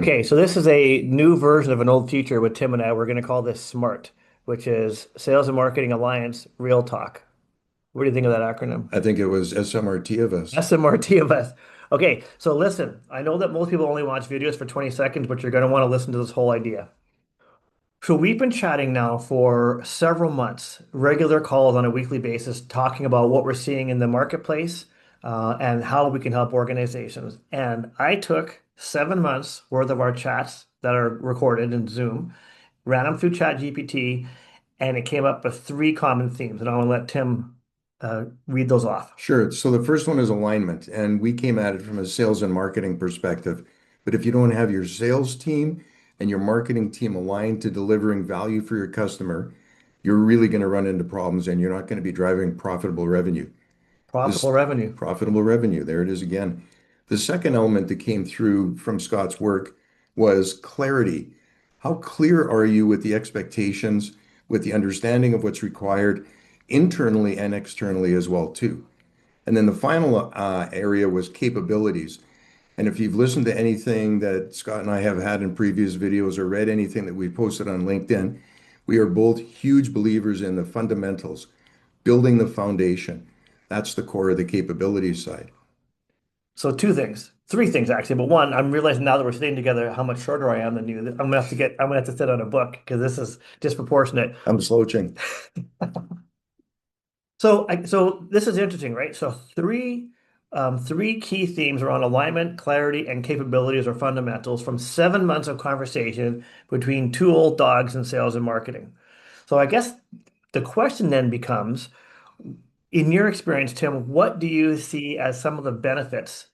Okay, so this is a new version of an old feature with Tim and I. We're going to call this SMART, which is Sales and Marketing Alliance Real Talk. What do you think of that acronym? I think it was SMRT of us. SMRT of us. Okay, so listen, I know that most people only watch videos for 20 seconds, but you're going to want to listen to this whole idea. So we've been chatting now for several months, regular calls on a weekly basis, talking about what we're seeing in the marketplace and how we can help organizations. And I took 7 months worth of our chats that are recorded in Zoom, ran them through ChatGPT, and it came up with three common themes. And I want to let Tim read those off. Sure. So the first one is alignment, and we came at it from a sales and marketing perspective. But if you don't have your sales team and your marketing team aligned to delivering value for your customer, you're really going to run into problems and you're not going to be driving profitable revenue. Profitable This revenue. profitable revenue, there it is again. The second element that came through from Scott's work was clarity. How clear are you with the expectations, with the understanding of what's required internally and externally as well too? And then the final area was capabilities. And if you've listened to anything that Scott and I have had in previous videos or read anything that we posted on LinkedIn, we are both huge believers in the fundamentals, building the foundation. That's the core of the capabilities side. So two things, three things actually, but one, I'm realizing now that we're sitting together how much shorter I am than you. I'm gonna have to sit on a book because this is disproportionate. I'm slouching. So this is interesting, right? So three key themes around alignment, clarity, and capabilities or fundamentals from 7 months of conversation between two old dogs in sales and marketing. So I guess the question then becomes, in your experience, Tim, what do you see as some of the benefits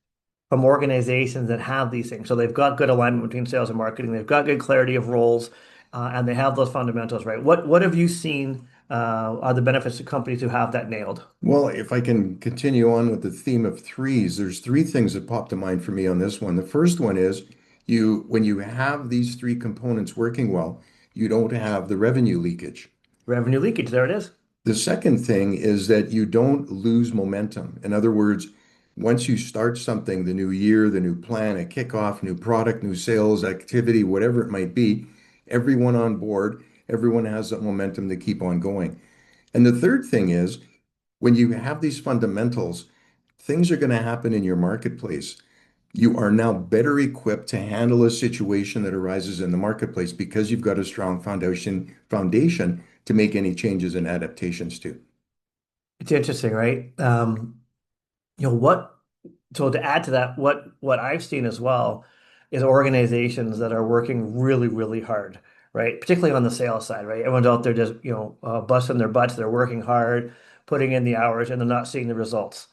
from organizations that have these things? So they've got good alignment between sales and marketing, they've got good clarity of roles, and they have those fundamentals, right? What have you seen are the benefits to companies who have that nailed? Well, if I can continue on with the theme of threes, there's three things that pop to mind for me on this one. The first one is when you have these three components working well, you don't have the revenue leakage. Revenue leakage, there it is. The second thing is that you don't lose momentum. In other words, once you start something, the new year, the new plan, a kickoff, new product, new sales activity, whatever it might be, everyone on board, everyone has that momentum to keep on going. And the third thing is when you have these fundamentals, things are going to happen in your marketplace. You are now better equipped to handle a situation that arises in the marketplace because you've got a strong foundation to make any changes and adaptations to. It's interesting, right? You know what? So to add to that, what I've seen as well is organizations that are working really, really hard, right? Particularly on the sales side, right? Everyone's out there just, busting their butts. They're working hard, putting in the hours, and they're not seeing the results.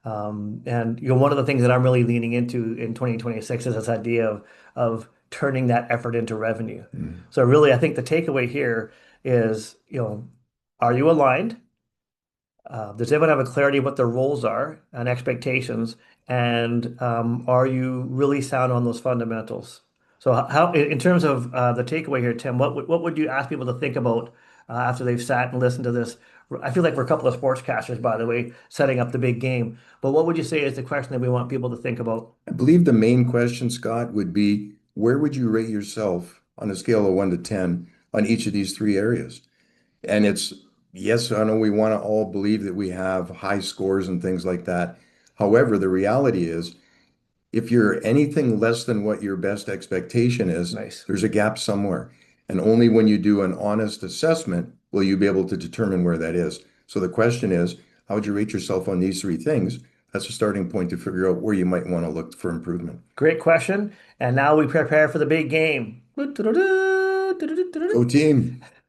And one of the things that I'm really leaning into in 2026 is this idea of turning that effort into revenue. Mm. So really, I think the takeaway here is, are you aligned? Does everyone have a clarity of what their roles are and expectations? And are you really sound on those fundamentals? So how, in terms of the takeaway here, Tim, what would you ask people to think about after they've sat and listened to this? I feel like we're a couple of sportscasters, by the way, setting up the big game. But what would you say is the question that we want people to think about? I believe the main question, Scott, would be where would you rate yourself on a scale of 1 to 10 on each of these three areas? And it's, yes, I know we want to all believe that we have high scores and things like that. However, the reality is, if you're anything less than what your best expectation is, Nice. there's a gap somewhere. And only when you do an honest assessment will you be able to determine where that is. So the question is, how would you rate yourself on these three things? That's a starting point to figure out where you might want to look for improvement. Great question. And now we prepare for the big game. Go team.